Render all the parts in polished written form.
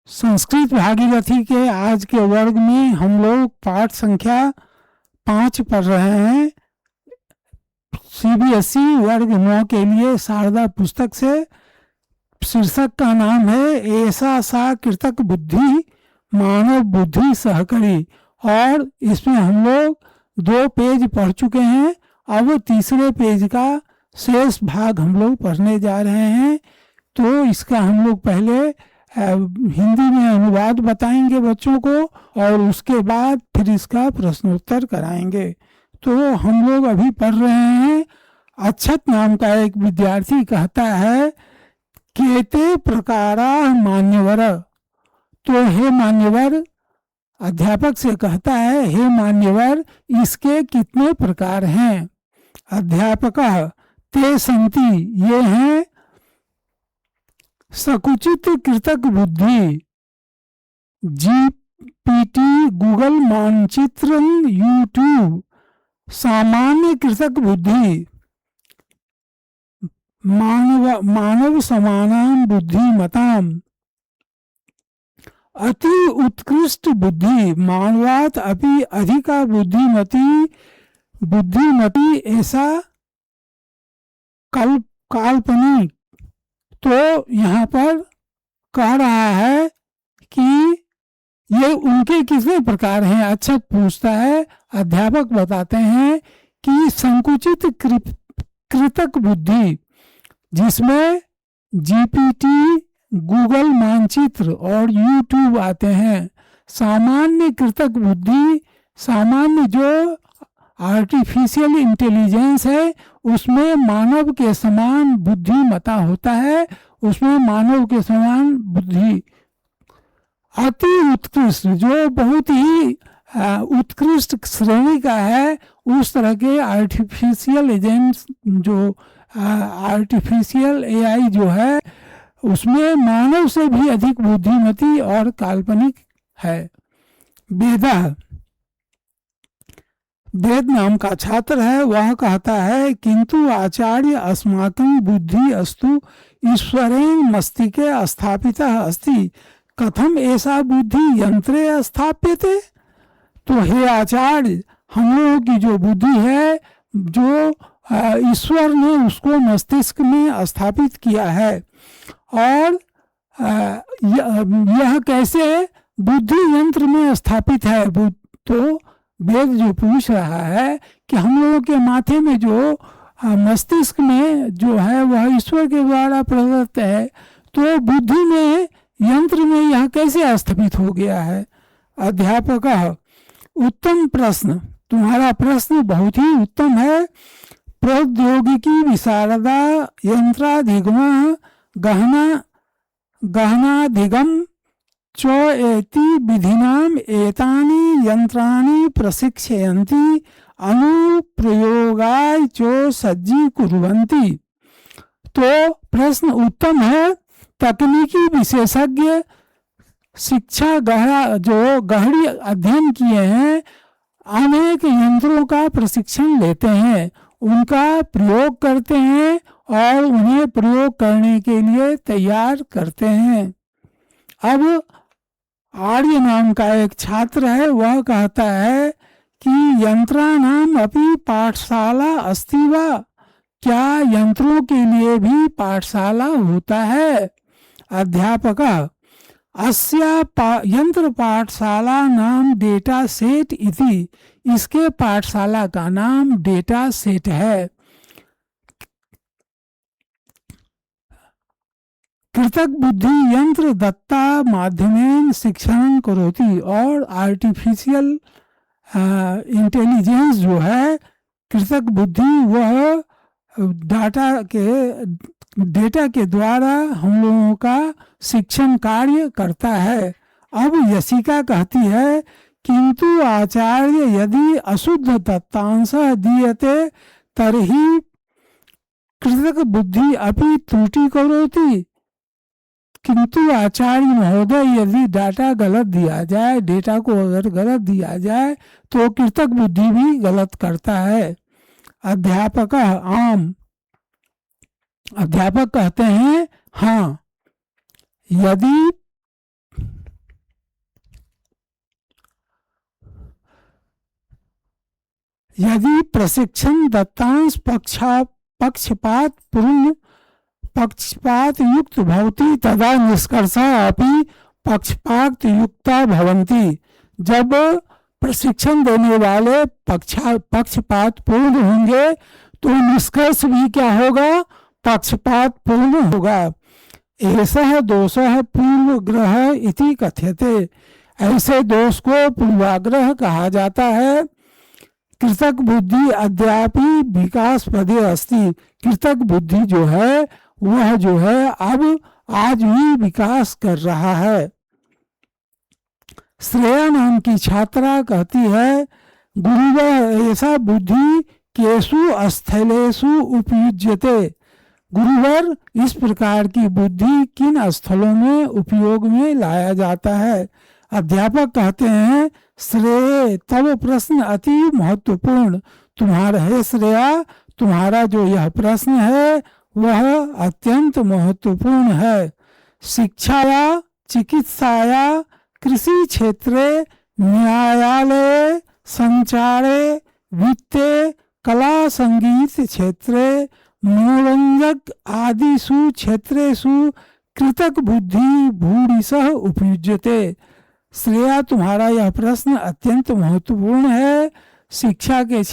संस्कृत भागीरथी के आज के वर्ग में हम लोग पाठ संख्या 5 पढ़ रहे हैं। सीबीएसई वर्ग 9 के लिए शारदा पुस्तक से। शीर्षक का नाम है ऐसा सा कृतक बुद्धि मानव बुद्धि सहकरी, और इसमें हम लोग 2 पेज पढ़ चुके हैं। अब तीसरे पेज का शेष भाग हम लोग पढ़ने जा रहे हैं। तो इसका हम लोग पहले हिंदी में अनुवाद बताएंगे बच्चों को, और उसके बाद फिर इसका प्रश्नोत्तर कराएंगे। तो हम लोग अभी पढ़ रहे हैं। अक्षत नाम का एक विद्यार्थी कहता है केते प्रकारा मान्यवर। तो हे मान्यवर, अध्यापक से कहता है हे मान्यवर, इसके कितने प्रकार हैं? अध्यापक ते संति, ये हैं सकुचित कृतक बुद्धि, जीपीटी, गूगल मानचित्र, यूट्यूब। सामान्य कृतक बुद्धि मानव समानां बुद्धिमताम। अति उत्कृष्ट बुद्धि मानवात अपि अधिका बुद्धिमती ऐसा काल्पनिक। तो यहाँ पर कह रहा है कि ये उनके कितने प्रकार हैं। अक्षत पूछता है, अध्यापक बताते हैं कि संकुचित कृतक बुद्धि, जिसमें जीपीटी, गूगल मानचित्र और यूट्यूब आते हैं। सामान्य कृतक बुद्धि, सामान्य जो आर्टिफिशियल इंटेलिजेंस है उसमें मानव के समान बुद्धिमता होता है, उसमें मानव के समान बुद्धि। अति उत्कृष्ट, जो बहुत ही उत्कृष्ट श्रेणी का है, उस तरह के आर्टिफिशियल एजेंट्स, जो आर्टिफिशियल एआई जो है, उसमें मानव से भी अधिक बुद्धिमती और काल्पनिक है। वेद नाम का छात्र है, वह कहता है किंतु आचार्य अस्माकं बुद्धि अस्तु ईश्वरेण मस्तिके स्थापिता अस्ति, कथम ऐसा बुद्धि यंत्रे स्थाप्यते। तो हे आचार्य, हम लोगों की जो बुद्धि है, जो ईश्वर ने उसको मस्तिष्क में स्थापित किया है, और यह कैसे बुद्धि यंत्र में स्थापित है। तो वेद जो पूछ रहा है कि हम लोगों के माथे में जो मस्तिष्क में जो है वह ईश्वर के द्वारा प्रदत्त है, तो बुद्धि में, यंत्र में यह कैसे स्थापित हो गया है। अध्यापक उत्तम प्रश्न, तुम्हारा प्रश्न बहुत ही उत्तम है। प्रौद्योगिकी विशारदा यंत्राधिगम गहनाधिगम चोएति विधिनाम एतानि यंत्राणि प्रशिक्षयन्ति अनुप्रयोगाय चो सज्जी कुर्वन्ति। तो प्रश्न उत्तम है। तकनीकी विशेषज्ञ शिक्षा गहरी अध्ययन किए हैं, अनेक यंत्रों का प्रशिक्षण लेते हैं, उनका प्रयोग करते हैं और उन्हें प्रयोग करने के लिए तैयार करते हैं। अब आर्य नाम का एक छात्र है, वह कहता है कि यंत्राणाम अपि पाठशाला अस्ति वा। क्या यंत्रों के लिए भी पाठशाला होता है? अध्यापक अस्या यंत्र पाठशाला नाम डेटा सेट इति, इसके पाठशाला का नाम डेटा सेट है। कृतक बुद्धि यंत्र दत्ता माध्यमेन शिक्षण करोति, और आर्टिफिशियल इंटेलिजेंस जो है, कृतक बुद्धि, वह डेटा के द्वारा हम लोगों का शिक्षण कार्य करता है। अब यशिका कहती है किंतु आचार्य यदि अशुद्ध दत्तांश दीयते तर्हि कृतक बुद्धि अपि त्रुटि करोति। किंतु आचार्य महोदय, यदि डाटा गलत दिया जाए, डेटा को अगर गलत दिया जाए तो कृतक बुद्धि भी गलत करता है। अध्यापक आम, अध्यापक कहते हैं हाँ, यदि यदि प्रशिक्षण दत्तांश पक्षपात युक्त भवति तदा निष्कर्षः अपि पक्षपात युक्ता भवन्ति। जब प्रशिक्षण देने वाले पक्षपात पूर्ण होंगे तो निष्कर्ष भी क्या होगा, पक्षपात पूर्ण होगा। ऐसा दोषः पूर्वग्रह इति कथ्यते, ऐसे दोष को पूर्वाग्रह कहा जाता है। कृतक बुद्धि अद्यापि विकास पदे अस्ति, कृतक बुद्धि जो है वह जो है अब आज भी विकास कर रहा है। श्रेया नाम की छात्रा कहती है, गुरुवर ऐसा बुद्धि केषु स्थलेषु उपयुज्यते, गुरुवर इस प्रकार की बुद्धि किन स्थलों में उपयोग में लाया जाता है। अध्यापक कहते हैं, श्रेय तब प्रश्न अति महत्वपूर्ण, तुम्हारा है श्रेया, तुम्हारा जो यह प्रश्न है वह अत्यंत महत्वपूर्ण है। शिक्षाया चिकित्साया कृषि क्षेत्रे न्यायालय संचारे वित्ते कला संगीत क्षेत्रे मनोरंजक आदिषु क्षेत्रेषु कृतक बुद्धि भूरिशः उपयुज्यते। श्रेया तुम्हारा यह प्रश्न अत्यंत महत्वपूर्ण है। शिक्षा के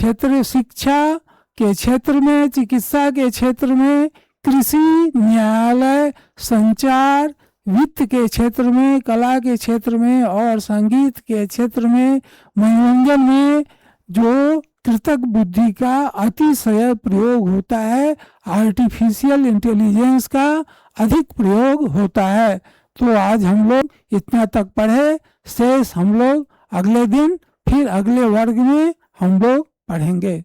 क्षेत्र में, चिकित्सा के क्षेत्र में, कृषि, न्यायालय, संचार, वित्त के क्षेत्र में, कला के क्षेत्र में और संगीत के क्षेत्र में, मनोरंजन में जो कृतक बुद्धि का अतिशय प्रयोग होता है, आर्टिफिशियल इंटेलिजेंस का अधिक प्रयोग होता है। तो आज हम लोग इतना तक पढ़े, शेष हम लोग अगले दिन फिर अगले वर्ग में हम लोग पढ़ेंगे।